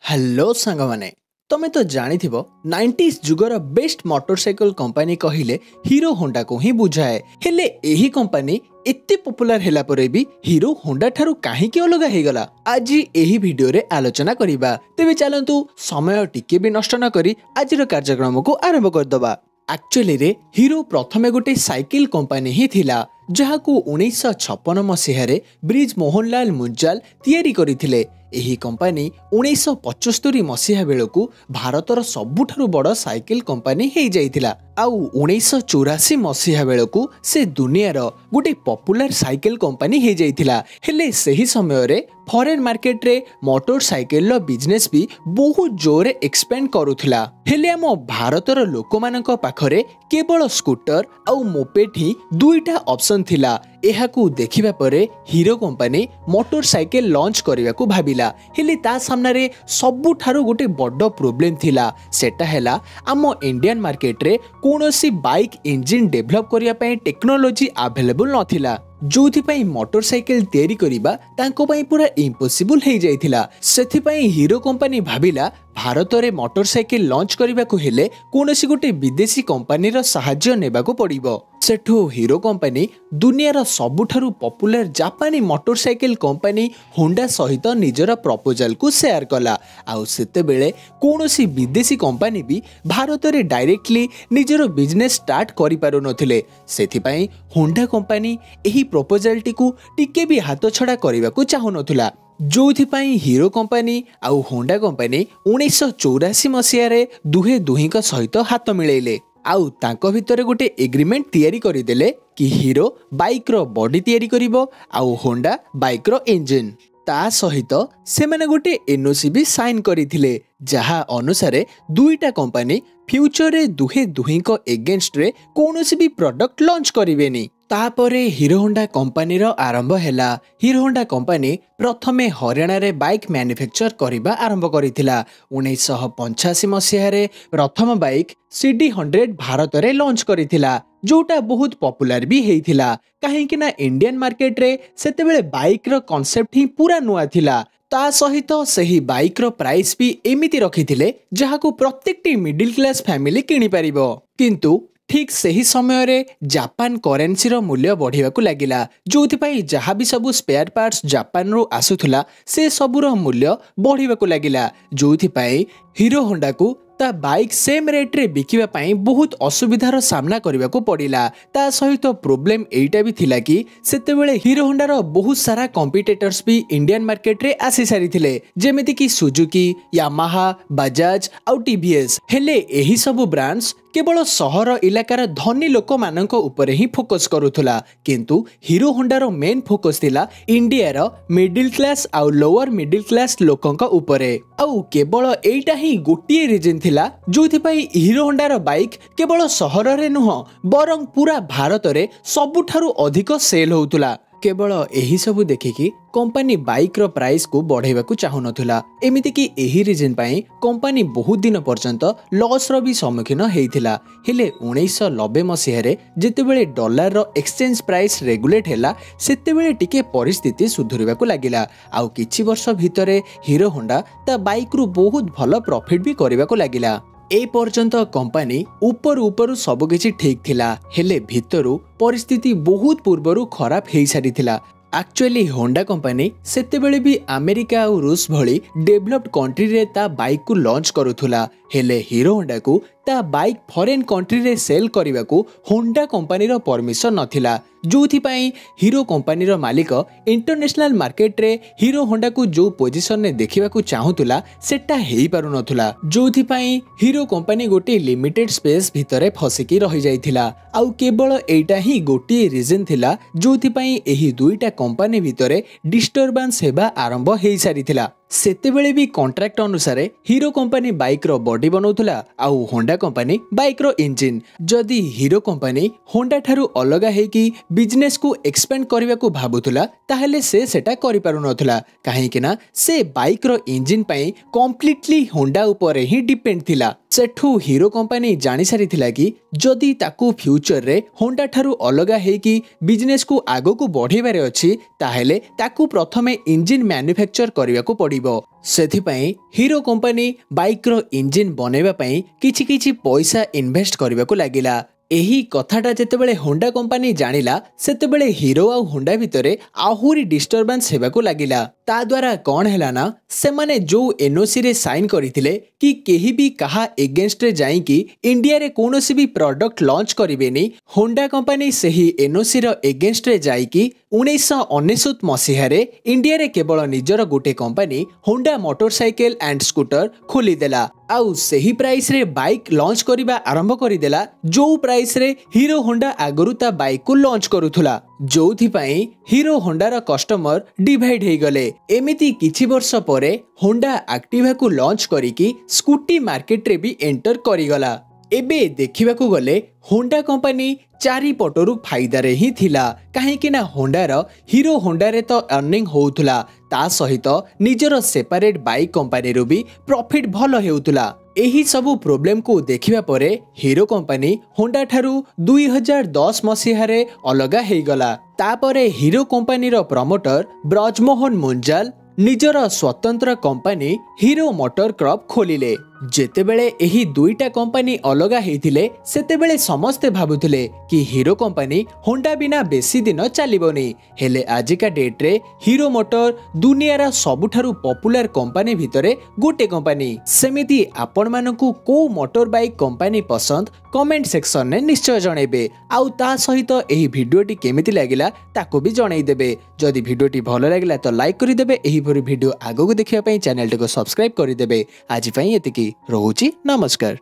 Hello सांग माने तमे तो जानी थिबो 90s जुगर बेस्ट मोटरसाइकिल कंपनी कहिले हीरो होंडा को ही बुझाए। हेले एही कंपनी एते पॉपुलर हैला परे भी हीरो होंडा ठारू काहे के अलग हे गला आज एही वीडियो रे आलोचना करिबा। तेबे चलंतु समय टिके भी नष्ट न करी आजिर कार्यक्रम को आरंभ कर दबा। एक्चुअली रे हीरो प्रथमे गोटे साइकिल कंपनी ही थिला जहाकू 1956 मसीहारे ब्रिज मोहनलाल मुंजाल तैयारी करिथिले। एही कंपनी 1975 मसीहा बेलकू भारतर सबुठारु बड़ साइकिल कंपनी हे जाइथिला आउ 1984 मसीहा बेलकू से दुनियार गोटे पॉपुलर साइकिल कंपनी हे जाइथिला। हेले सही समय रे फॉरेन मार्केट रे मोटरसाइकिल बिजनेस भी बहुत जोरे एक्सपेंड करूथिला। हेले हम भारतर लोकमानक पाखरे केवल स्कूटर आउ मोपेड ही दुईटा ऑप्शन थिला। एहाकू देखिबा परे हीरो कंपनी मोटरसाइकिल लॉन्च करिया को भाबिला। हेले ता सामना रे सबुठारु गोटे बड़ प्रॉब्लम थिला सेटा हैला आम इंडियन मार्केट रे कोनोसी बाइक इंजिन डेवलप करिया पय टेक्नोलॉजी अवेलेबल नथिला जोथि पय मोटरसाइकिल तैयारी करिबा तांको पय पूरा इम्पॉसिबल हे जाइथिला। सेथि पय हीरो कंपनी भाबिला भारत रे मोटरसाइकिल लॉन्च करिबा को हेले कोनोसी गोटे विदेशी कंपनी रो सहाय्य नेबा को पड़िबो। सेठो हीरो कंपनी दुनियार सबुठारु पॉपुलर जापानी मोटरसाइकिल कंपनी होंडा सहित निजर प्रपोजल को शेयर कला। आउ सेते बेले कोनोसी विदेशी कंपनी भी भारत रे डायरेक्टली निजर बिजनेस स्टार्ट करि पारु नथिले। सेथि पय होंडा कंपनी एही प्रपोजल टिकू टिके भी हाथ छड़ा करिबा को चाहु नथुला जोथि पय हीरो कंपनी आउ होंडा कंपनी 1984 मसीहा रे दुहे दुहिक सहित हाथ मिलेइले आउ तांको भितरे गोटे एग्रीमेंट तैयारी करिदेले कि हीरो बाइक रो बॉडी तैयारी करिवो आउ होंडा बाइक रो इंजिन। ता सहित से माने गोटे एनओसी भी साइन करिथिले जहा अनुसारे दुईटा कंपनी फ्यूचर रे दुहे दुहिक एगेंस्ट रे कोनोसी भी प्रोडक्ट लॉन्च करिवेनी। तापरे हीरो होंडा कंपनी रो आरंभ हैला। हीरो होंडा कंपनी प्रथमे हरियाणा रे बाइक मैन्युफैक्चर करिबा आरंभ करिथिला। 1985 मसीहा रे प्रथम बाइक CD100 भारत रे लॉन्च करिथिला जोटा बहुत पॉपुलर भी हेइथिला काहे कि ना इंडियन मार्केट रे सेते बेले बाइक रो कांसेप्ट ही पूरा नुआ थिला। ता सहित सही बाइक रो प्राइस भी एमिति रखिथिले जहाकू प्रत्येकटी मिडिल क्लास फैमिली किनि परिबो। किंतु ठीक सही समय रे जापान करेंसी रो मूल्य बढ़िया को लागिला जोथि पय जहा भी सब स्पेयर पार्ट्स जापान रो आसुथुला से सब रो मूल्य बढ़िया को लागिला जोथि पय हीरो होंडा को ता बाइक सेम रेट रे बिकिबा पय बहुत असुविधार सामना करिबा को पड़िला। ता सहित प्रॉब्लम एइटा भी थिला कि सेते बेले हीरो होंडा रो बहुत सारा कॉम्पिटिटर्स भी इंडियन मार्केट रे आसी सारी थिले जेमिति कि सुजुकी यामाहा बजाज आउ टीवीएस। हेले एही सब ब्रांड्स केवल सहर इलाकार धनी लोक मानक ऊपर ही फोकस करूथुला किंतु हीरो होंडा रो मेन फोकस थिला इंडिया रो मिडिल क्लास आउ लोअर मिडिल क्लास लोकंक ऊपरे। आउ केवल एइटा ही गोटिए रीजन थिला जोथि पय हीरो होंडा रो बाइक केवल सहर रे नुह बरं पूरा भारत रे सबुठारु अधिक सेल होउतुला। केवल एही सब देखिकी कंपनी बाइक रो प्राइस को बढ़ेबा को चाहु नथुला। एमिति कि एही रीजन पय कंपनी बहुत दिन पर्यंत लॉस रो भी सम्मुखीन हेइथिला। हेले 1990 मसीहा रे जेतेबेले डॉलर रो एक्सचेंज प्राइस रेगुलेट हैला सेतेबेले टिके परिस्थिति सुधुरिबा को लागिला आउ किछि वर्ष भितरे हीरो होंडा ता बाइक रु बहुत भलो प्रॉफिट भी करिबा को लागिला। ए पर्यंत कंपनी ऊपर सब किछि ठीक थिला हेले भितरु परिस्थिति बहुत पूर्वरु खराब हेइ सारी थिला। एक्चुअली होंडा कंपनी सेतेबेले भी अमेरिका और रूस भली डेवलप्ड कंट्री रे ता बाइक को लॉन्च करूथुला हेले हीरो होंडा को ता बाइक फॉरेन कंट्री रे सेल करिबा को होंडा कंपनी रो परमिशन नथिला जोथि पय हीरो कंपनी रो मालिक इंटरनेशनल मार्केट रे हीरो होंडा को जो पोजीशन ने देखिबा को चाहुतुला सेटा हेइ पारु नथुला जोथि पय हीरो कंपनी गोटे लिमिटेड स्पेस भितरे फसिकी रहि जाइथिला। आउ केवल एइटा ही गोटे रीजन थिला जोथि पय एही दुईटा कंपनी भितरे डिस्टर्बेंस हेबा आरंभ हेइ सारिथिला। सेतेबेले भी कॉन्ट्रैक्ट अनुसार हीरो कंपनी बाइक रो बॉडी बनाउथुला आउ होंडा कंपनी बाइक रो इंजिन। जदि हीरो कंपनी होंडा ठारू अलगा हे कि बिजनेस को एक्सपेंड करबा को भाबुथुला ताहेले से सेटा करि पारु नथुला काहे कि ना से बाइक रो इंजिन पय कंप्लीटली होंडा ऊपर ही डिपेंड थिला। सेठू हीरो कंपनी जानि सारी थिला कि जदि ताकू फ्यूचर रे होंडा ठारू अलगा हे कि बिजनेस को आगो को बढ़ेबारे अछि ताहेले ताकू प्रथमे इंजिन मैन्युफैक्चर करिया को पड़ी पड़िबो। सेथिपाई हीरो कंपनी बाइक रो इंजिन बनेबा पई किछि पैसा इन्वेस्ट करबाकू लागिला। एही कथाटा जेतेबेले होंडा कंपनी जानिला सेतेबेले हीरो आ होंडा भितरे आहुरी डिस्टर्बेंस हेबाकू लागिला। ता द्वारा कौन हैला ना से माने जो एनओसी रे साइन करथिले कि केही भी कहा एगेंस्ट रे जाई कि इंडिया रे कोनोसी भी प्रोडक्ट लॉन्च करिवेनी। होंडा कंपनी सही एनओसी रो एगेंस्ट रे जाई कि 1999 मसीहा रे इंडिया रे केवल निजर गोटे company Honda motorcycle and scooter खोली देला। आउ सही प्राइस रे बाइक लॉन्च करिबा आरंभ करिदेला जो प्राइस रे हीरो होंडा आगरु ता बाइक को लॉन्च करूथुला। जोथि पई हीरो होंडा रा कस्टमर डिवाइड हे गले। एमिति किछि वर्ष परे होंडा एक्टिवा को लॉन्च करिकी स्कूटी मार्केट रे भी एंटर करिगला। एबे देखिबाकू गले होंडा कंपनी चारि पटरु फायदा रे ही थिला। काहेकि ना होंडा रो हीरो होंडा रे तो अर्निंग होउथुला ता सहित निजर सेपरेट बाइक कंपनी रो भी प्रॉफिट भलो हेउथुला। एही सबु प्रॉब्लम को देखिबा परे हीरो कंपनी होंडा ठारू 2010 मसीहा रे अलगा हे गला। तापरे हीरो कंपनी रो प्रमोटर ब्रजमोहन मुंजाल निजर स्वतंत्र कंपनी हीरो मोटर क्रॉप खोलिले। जेतेबेले एही दुईटा कंपनी अलगा हेथिले सेतेबेले समस्ते भाबुथिले कि हीरो कंपनी होंडा बिना बेसी दिन चलिबोनी। हेले आजिका डेट रे हीरो मोटर दुनियारा सबुठारू पॉपुलर कंपनी भितरे गोटे कंपनी। सेमिति आपण मानकू को मोटर बाइक कंपनी पसंद कमेंट सेक्शन ने निश्चय जणेबे। आउ ता सहित एही वीडियोटी केमिति लागिला ताको भी जणाई देबे। जदि वीडियोटी भलो लागिला तो लाइक करि देबे। एही भरी वीडियो आगो को देखिया पई चैनल को सब्सक्राइब करि देबे। आज पई एतिकी रहुची नमस्कार।